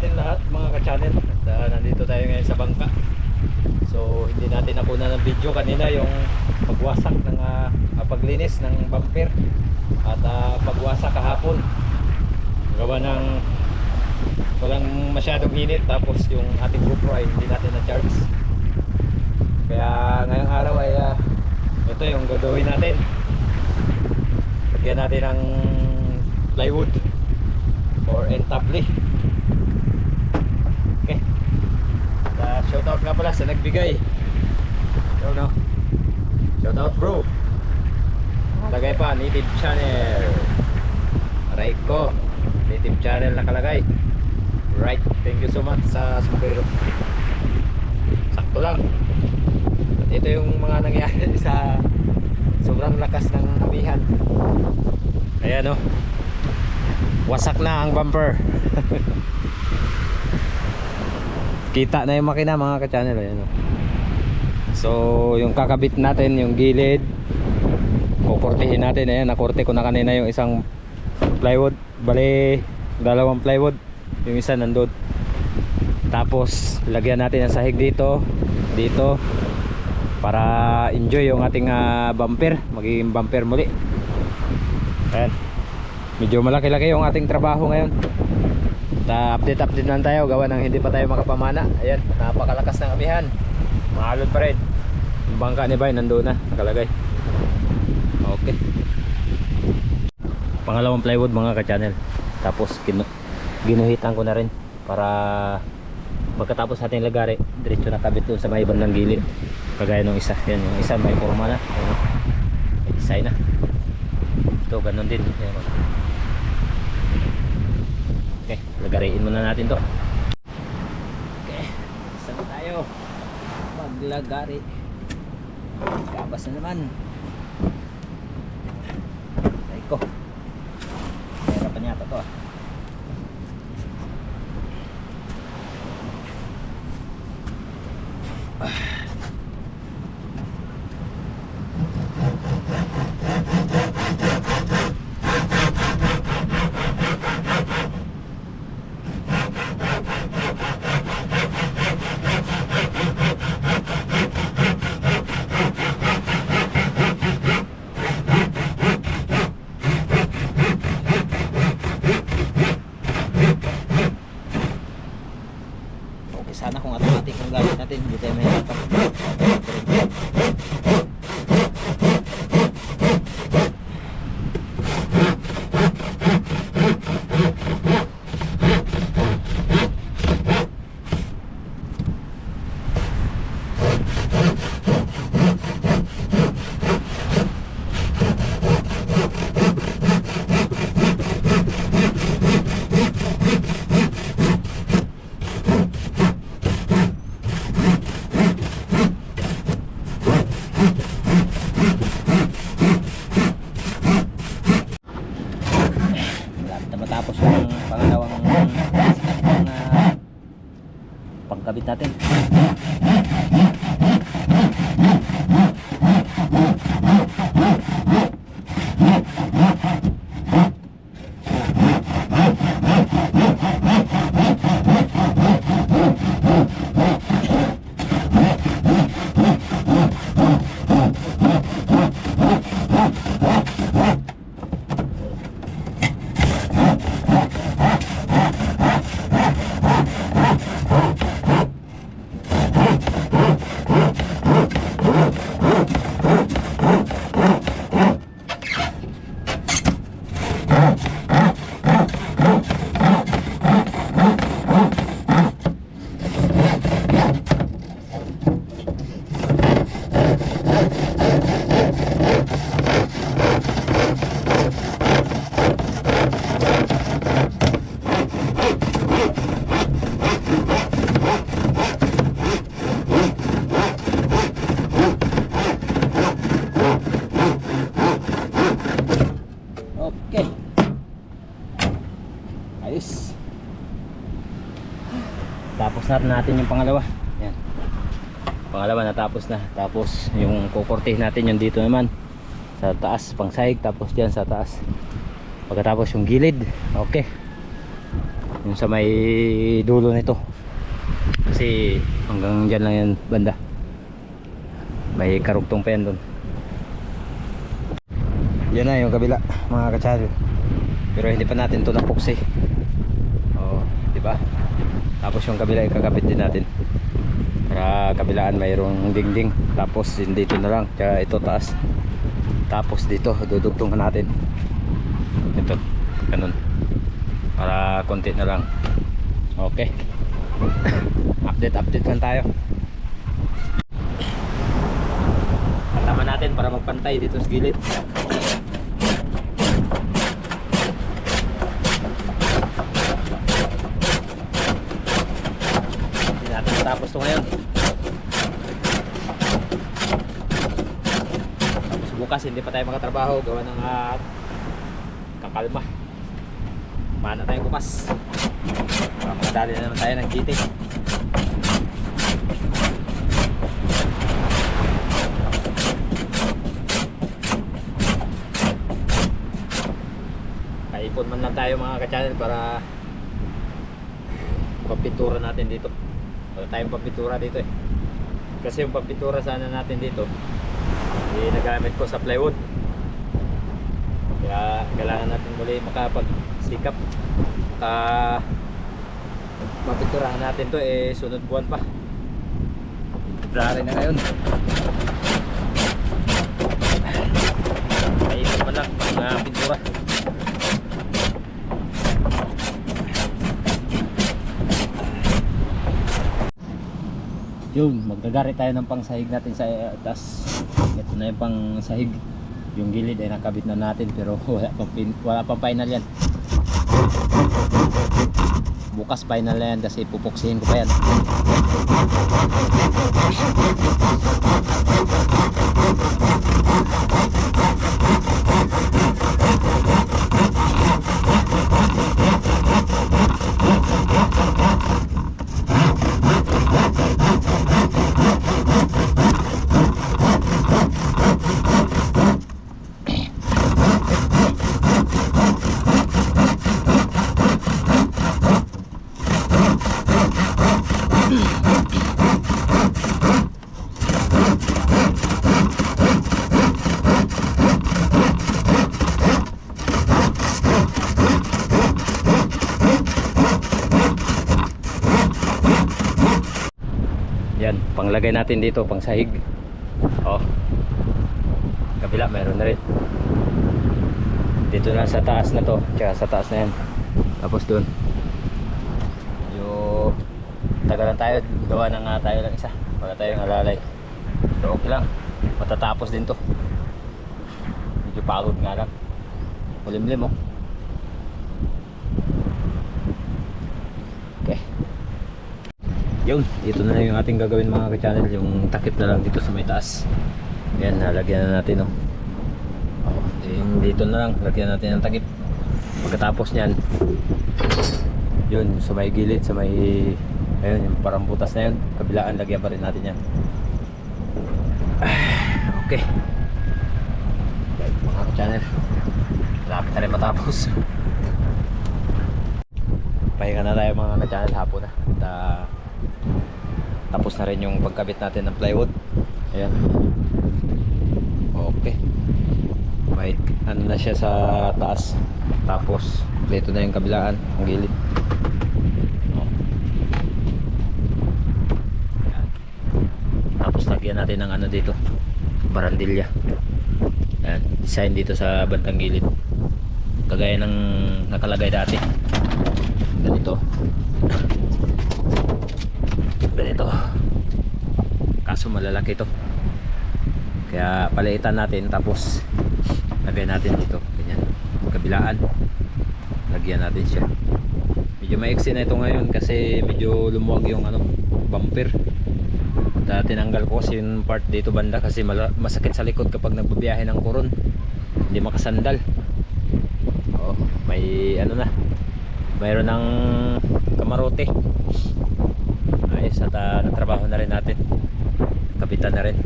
natin lahat mga ka-channel. At nandito tayo ngayon sa bangka. So hindi natin nakuna ng video kanina yung pagwasak ng paglinis ng bumper at pagwasak kahapon. Gawa ng walang masyadong init, tapos yung ating GoPro ay hindi natin na-charge. Kaya ngayong araw ay ito yung gagawin natin. Lagyan natin ng plywood or entabli. Okay. Shoutout nga pala sa nagbigay. So, no? Shoutout bro. Lagay pa native channel. Aray ko, native channel nakalagay. Right, thank you so much sa sombrero. Sakto lang. At ito yung mga nangyari sa sobrang lakas ng amihan. Ayan o, wasak na ang bumper. Kita na yung makina mga ka-channel. Ayan o. So yung kakabit natin, yung gilid, kukurtihin natin. Ayan, nakurte ko na kanina yung isang plywood. Bali, dalawang plywood. Yung isa nandun. Tapos lagyan natin ang sahig dito, dito, para enjoy yung ating bumper. Magiging bumper muli. Ayan. Medyo malaki-laki yung ating trabaho ngayon. Update lang tayo, gawa ng hindi pa tayo makapamana. Ayan, napakalakas ng amihan. Mahalod pa rin. Yung bangka ni Bay nandoon na, nakalagay. Okay. Pangalawang plywood mga ka-channel. Tapos ginuhitan ko na rin para pagkatapos natin lagari, diretso na kabit doon sa may bandang gilid. Kagaya nung isa. Yan, yung isa may forma na. Ayan, may design na. Ito, ganun din. Ayan. Okay, lagariin muna natin to. Okay, saan tayo maglagari? Kabas na naman. Ay ko, hirapan yata to . Sana kung automatic ang gamit natin, hindi tayo mahirapan. Matapos yung pangalawang pagkabit natin. Ayos. Tapos na natin yung pangalawa. Yan. Pangalawa natapos na. Tapos yung kukurtihin natin yung dito naman sa taas, pang sahig. Tapos diyan sa taas. Pagkatapos yung gilid. Okay. yung sa may dulo nito, kasi hanggang dyan lang yan banda, may karugtong pa yan doon. Yan na yung kabila mga ka-channel, pero hindi pa natin to napuksi. Oh, di ba? Tapos yung kabila ikakabit din natin para kabilaan mayroong dingding, tapos dito na lang, kaya ito taas, tapos dito dudugtungan natin ito, ganun, para konti na lang. Okay. update lang tayo. Tama natin para magpantay dito sa gilid. Hindi natin matapos ito ngayon. Tapos bukas hindi pa tayo makatrabaho, gawa ng kakalma. Mana tayong bukas. Makadali na naman tayo ng GT. Kaipon man lang tayo mga ka-channel para papintura natin dito. Wala tayong papintura dito eh. Kasi yung papintura sana natin dito nagamit ko sa plywood. Kaya kailangan natin muli makapagsikap. Mapinturahan natin to sunod buwan pa. February na ngayon. Kaipon man lang ang pintura. Yun, magdagari tayo ng pangsahig natin sa taas. Ito na yung pangsahig. Yung gilid ay nakabit na natin, pero wala pang final yan. Bukas final na yan kasi pupuksihin ko pa yan. Yan, panglagay natin dito, pang sahig. Oh. Kabila mayroon na rin. Dito na sa taas na to, tsaka sa taas na yan. Tapos doon. Yung tagalan tayo, gawa na nga tayo lang isa. Wala tayong alalay. So okay lang. Matatapos din to. Medyo pagod nga lang. Kulimlim oh. Okay. Yun, dito na yung ating gagawin mga ka-channel, yung takip na lang dito sa may taas. Yan, nalagyan na natin oh. Yung dito na lang, lagyan natin ng takip. Pagkatapos nyan, yun, sa may gilid, sa may, ayun, yung parang butas na yun, kabilaan, lagyan pa rin natin yan. Okay. Mga ka-channel, malapit na rin matapos. Pahinga na tayo mga ka-channel, hapon na. Tapos na rin yung pagkabit natin ng plywood. Ayan. Okay. May ano na siya sa taas. Tapos dito na yung kabilaan, ang gilid. Tapos lagyan natin ng ano dito, barandilya. Ayan, design dito sa bandang gilid. Kagaya ng nakalagay dati. Ganito. Ganito. Kaso malalaki to, kaya paliitan natin, tapos lagay natin dito, ganyan, kabilaan, lagyan natin siya. Medyo maiksi na ito ngayon kasi medyo lumuwag yung ano, bumper. Tinanggal ko kasi yung part dito banda kasi masakit sa likod kapag nagbabiyahe ng Coron, hindi makasandal. Oh, may ano na, mayroon ng kamarote. Ayos, at natrabaho na rin natin, kapitan na rin.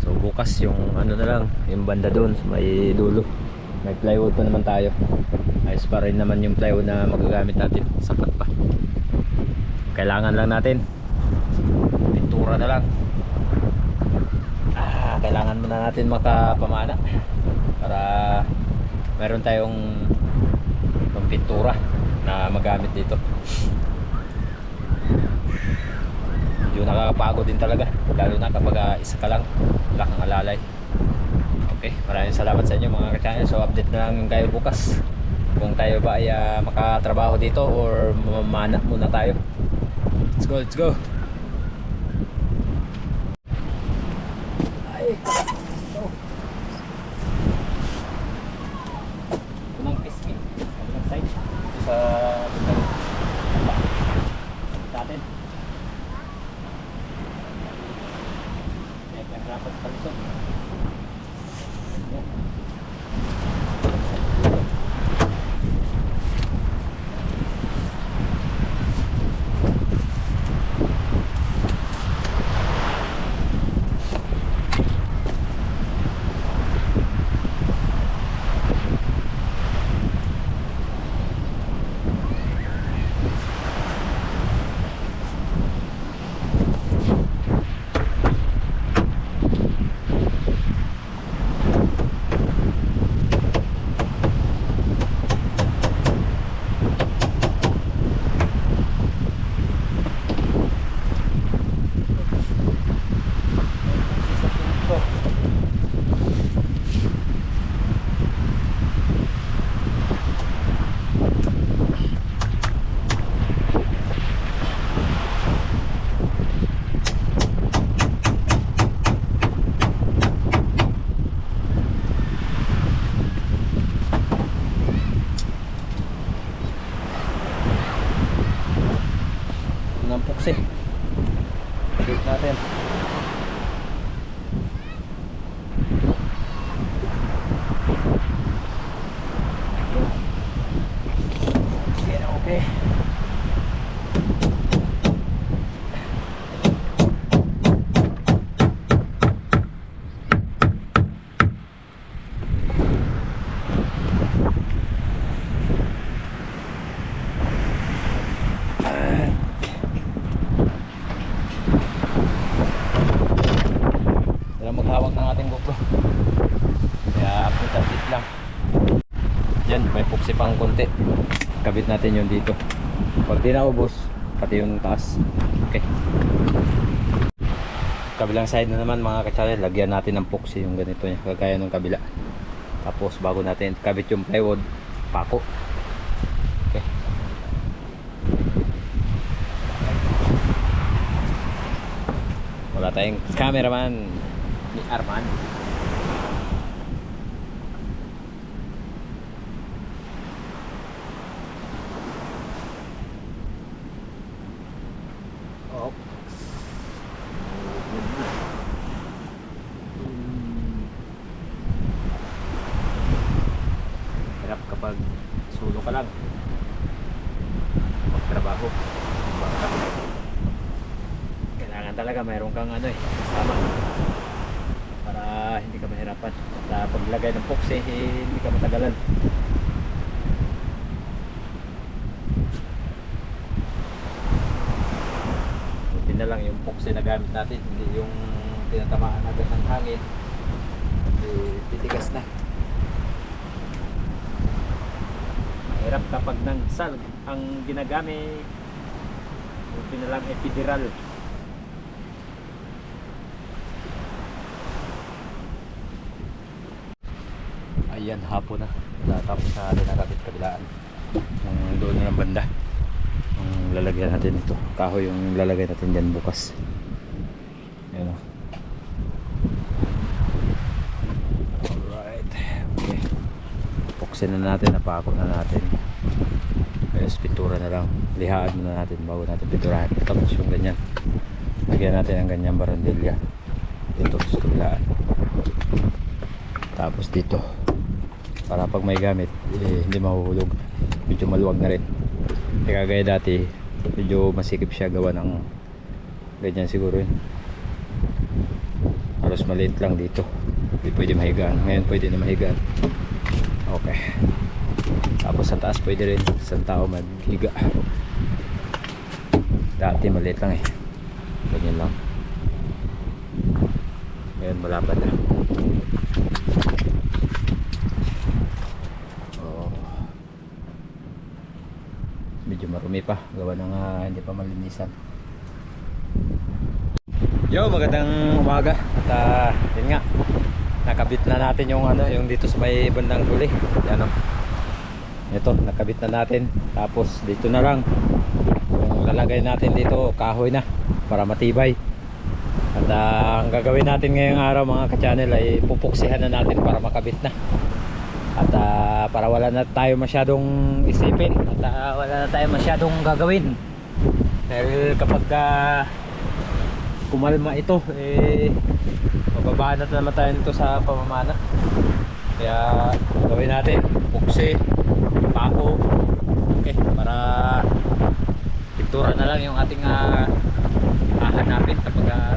So bukas yung ano na lang, yung banda doon may dulo, May plywood pa naman tayo. Ayos pa rin naman yung plywood na magagamit natin. Sapat pa. Kailangan lang natin pintura na lang. Kailangan muna natin makapamana para meron tayong pintura na magamit dito. Medyo nakakapagod din talaga, lalo na kapag isa ka lang, wala kang alalay. Okay, maraming salamat sa inyo mga ka-channel. So update na lang kayo bukas kung tayo ba ay makatrabaho dito or mamana muna tayo. Let's go, let's go. Ay, so unang pisngi unang side sa natin. May rapat palisok. Ng puksi dito natin. Okay. Maghawak ng ating GoPro, kaya update lang. Yan, may puksi pang konti, kabit natin yun dito. Pag di naubos, pati yung taas. Okay, kabilang side na naman mga ka-channel, lagyan natin ng puksi yung ganito niya, kagaya ng kabila. Tapos bago natin kabit yung plywood, pako. Okay, wala tayong cameraman ni Arman. Oh. Hirap kapag solo ka lang magtrabaho. Kailangan talaga mayroon kang kasama para hindi ka mahirapan. At paglagay ng puksi, hindi ka matagalan. Buti na lang yung puksi na gamit natin, hindi yung tinatamaan agad ng hangin, titigas na. Mahirap kapag ng sal ang ginagamit. Buti na lang epidural. Ayan, hapon na. Tapos na natin nakakit kabilaan. Yung doon na ng banda. Yung lalagyan natin ito. Kahoy yung lalagay natin dyan bukas. Ayan o. Alright. Okay. Puksin na natin. Napako na natin. Ayos, pintura na lang. Lihaan na natin bago natin pinturahan. Tapos yung ganyan. Lagyan natin ang ganyan barandilya. Dito sa kabilaan. Tapos dito. Para pag may gamit hindi mahuhulog, medyo maluwag na rin. Kaya gaya dati medyo masikip siya gawa ng ganyan siguro yun. Halos maliit lang dito, hindi pwede mahigaan. Ngayon pwede na mahigaan. Okay. Tapos sa taas pwede rin isang tao maghiga. Dati maliit lang eh. Ganyan lang. Ngayon malapad na. Medyo marumi pa, gawa ng hindi pa malinisan. Yo, magandang umaga. At yun nga, nakabit na natin yung yung dito sa may bandang huli. Yan o. Ito, nakabit na natin. Tapos dito na lang yung lalagay natin dito, kahoy na para matibay. At ang gagawin natin ngayong araw mga ka-channel ay pupuksihan na natin para makabit na. At para wala na tayo masyadong isipin at wala na tayo masyadong gagawin, dahil kapag kumalma ito mababaan na naman tayo nito sa pamamana. Kaya gawin natin puksi, pako, okay, para pintura na lang yung ating hahanapin kapag